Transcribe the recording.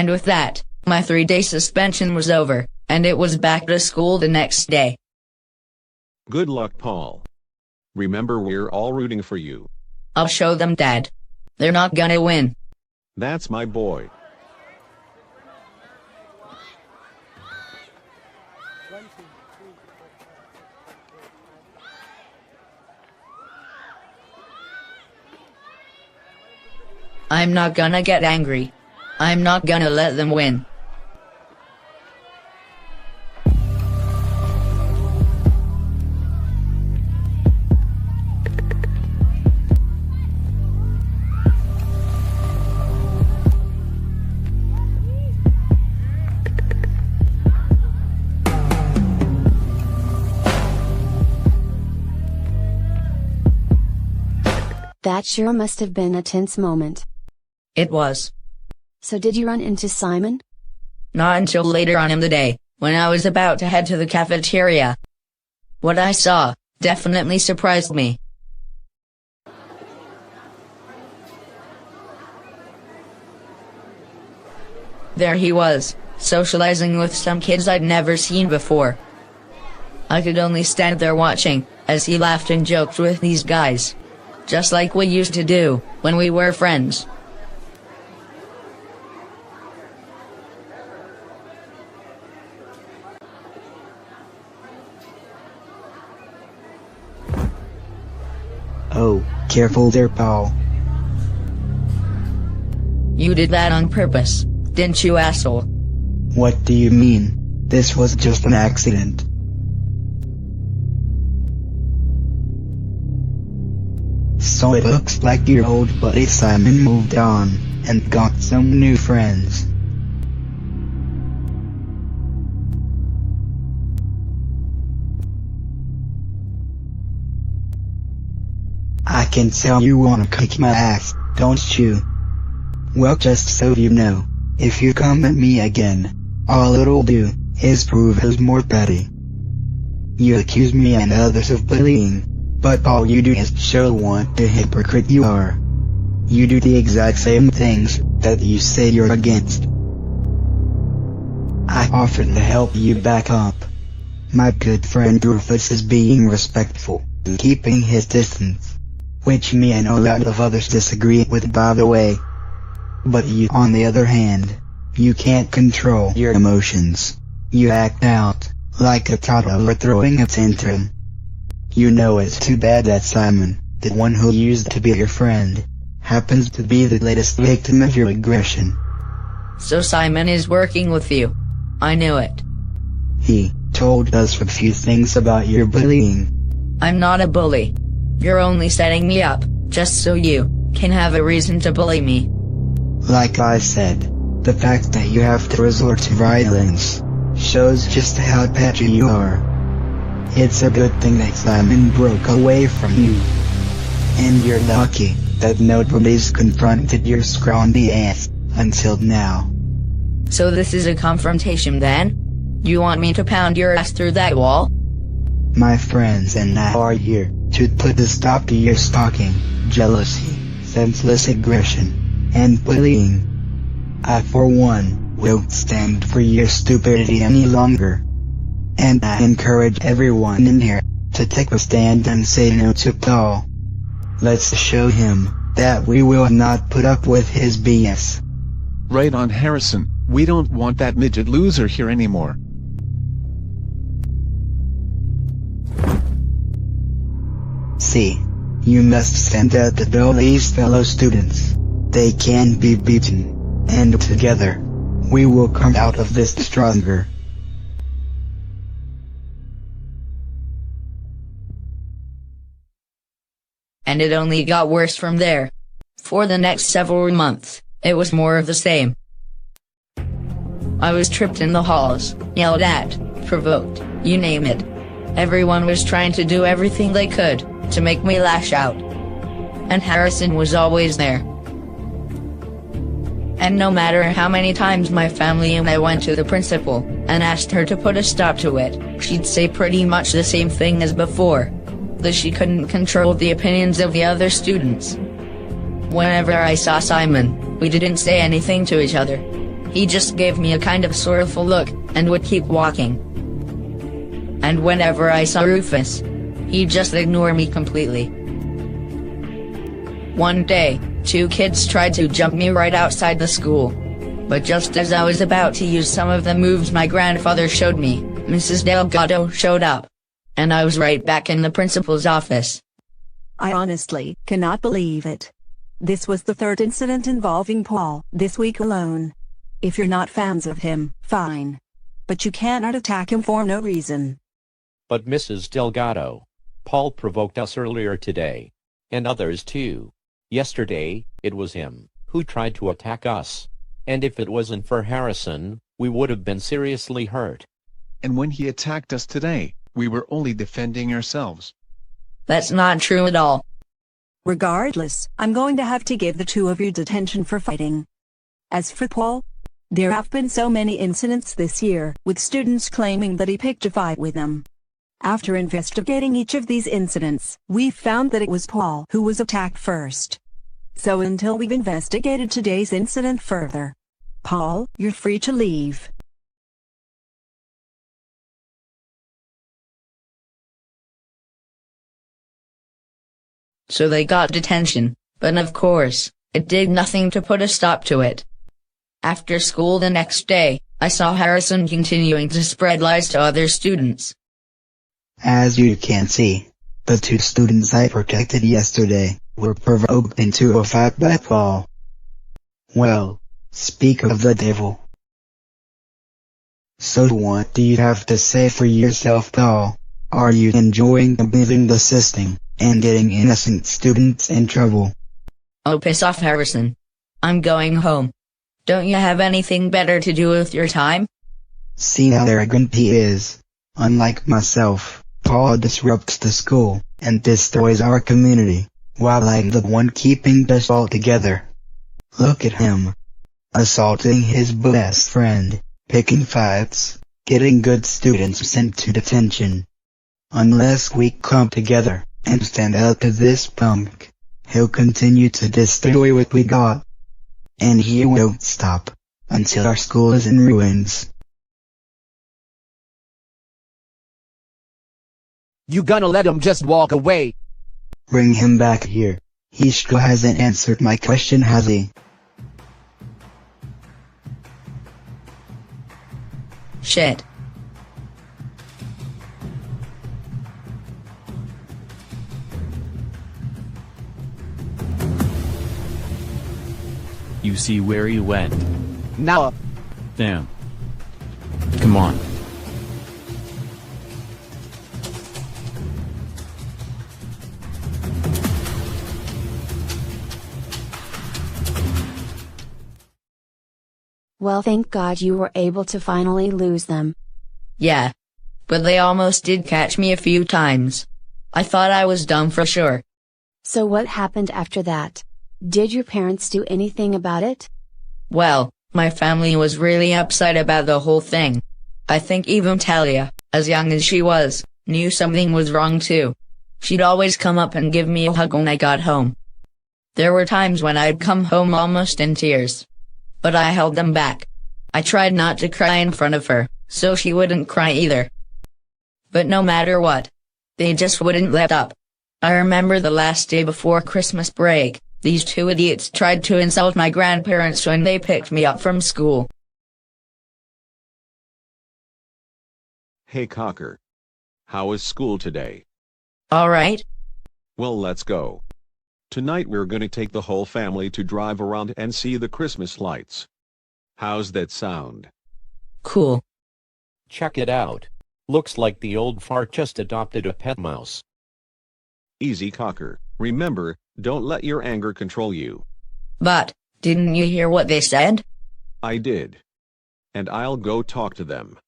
And with that, my 3-day suspension was over, and it was back to school the next day. Good luck, Paul. Remember, we're all rooting for you. I'll show them, Dad. They're not gonna win. That's my boy. I'm not gonna get angry. I'm not gonna let them win. That sure must have been a tense moment. It was. So did you run into Simon? Not until later on in the day, when I was about to head to the cafeteria. What I saw definitely surprised me. There he was, socializing with some kids I'd never seen before. I could only stand there watching, as he laughed and joked with these guys. Just like we used to do, when we were friends. Oh, careful there, Paul. You did that on purpose, didn't you, asshole? What do you mean? This was just an accident. So it looks like your old buddy Simon moved on, and got some new friends. I can tell you wanna kick my ass, don't you? Well, just so you know, if you come at me again, all it'll do is prove who's more petty. You accuse me and others of bullying, but all you do is show what a hypocrite you are. You do the exact same things that you say you're against. I offered to help you back up. My good friend Rufus is being respectful, keeping his distance. Which me and a lot of others disagree with, by the way. But you, on the other hand, you can't control your emotions. You act out, like a toddler throwing a tantrum. You know it's too bad that Simon, the one who used to be your friend, happens to be the latest victim of your aggression. So Simon is working with you. I knew it. He told us a few things about your bullying. I'm not a bully. You're only setting me up, just so you can have a reason to bully me. Like I said, the fact that you have to resort to violence shows just how petty you are. It's a good thing that Simon broke away from you. And you're lucky that nobody's confronted your scrawny ass until now. So this is a confrontation then? You want me to pound your ass through that wall? My friends and I are here to put a stop to your stalking, jealousy, senseless aggression, and bullying. I for one won't stand for your stupidity any longer. And I encourage everyone in here to take a stand and say no to Paul. Let's show him that we will not put up with his BS. Right on, Harrison. We don't want that midget loser here anymore. See, you must stand out to these fellow students. They can be beaten, and together, we will come out of this stronger. And it only got worse from there. For the next several months, it was more of the same. I was tripped in the halls, yelled at, provoked, you name it. Everyone was trying to do everything they could to make me lash out. And Harrison was always there. And no matter how many times my family and I went to the principal and asked her to put a stop to it, she'd say pretty much the same thing as before. That she couldn't control the opinions of the other students. Whenever I saw Simon, we didn't say anything to each other. He just gave me a kind of sorrowful look, and would keep walking. And whenever I saw Rufus, he'd just ignore me completely. One day, 2 kids tried to jump me right outside the school. But just as I was about to use some of the moves my grandfather showed me, Mrs. Delgado showed up. And I was right back in the principal's office. I honestly cannot believe it. This was the 3rd incident involving Paul this week alone. If you're not fans of him, fine. But you cannot attack him for no reason. But Mrs. Delgado, Paul provoked us earlier today. And others too. Yesterday, it was him who tried to attack us. And if it wasn't for Harrison, we would have been seriously hurt. And when he attacked us today, we were only defending ourselves. That's not true at all. Regardless, I'm going to have to give the 2 of you detention for fighting. As for Paul, there have been so many incidents this year, with students claiming that he picked a fight with them. After investigating each of these incidents, we found that it was Paul who was attacked first. So until we've investigated today's incident further, Paul, you're free to leave. So they got detention, but of course, it did nothing to put a stop to it. After school the next day, I saw Harrison continuing to spread lies to other students. As you can see, the 2 students I protected yesterday were provoked into a fight by Paul. Well, speak of the devil. So what do you have to say for yourself, Paul? Are you enjoying abusing the system and getting innocent students in trouble? Oh, piss off, Harrison. I'm going home. Don't you have anything better to do with your time? See how arrogant he is. Unlike myself, Paul disrupts the school and destroys our community, while I'm the one keeping us all together. Look at him. Assaulting his best friend, picking fights, getting good students sent to detention. Unless we come together and stand up to this punk, he'll continue to destroy what we got. And he won't stop until our school is in ruins. You gonna let him just walk away? Bring him back here. He still hasn't answered my question, has he? Shit. You see where he went. Now. Damn. Come on. Well, thank God you were able to finally lose them. Yeah. But they almost did catch me a few times. I thought I was done for sure. So what happened after that? Did your parents do anything about it? Well, my family was really upset about the whole thing. I think even Talia, as young as she was, knew something was wrong too. She'd always come up and give me a hug when I got home. There were times when I'd come home almost in tears. But I held them back. I tried not to cry in front of her, so she wouldn't cry either. But no matter what, they just wouldn't let up. I remember the last day before Christmas break, these 2 idiots tried to insult my grandparents when they picked me up from school. Hey Cocker. How was school today? All right. Well, let's go. Tonight we're gonna take the whole family to drive around and see the Christmas lights. How's that sound? Cool. Check it out. Looks like the old fart just adopted a pet mouse. Easy, Cocker. Remember, don't let your anger control you. But, didn't you hear what they said? I did. And I'll go talk to them.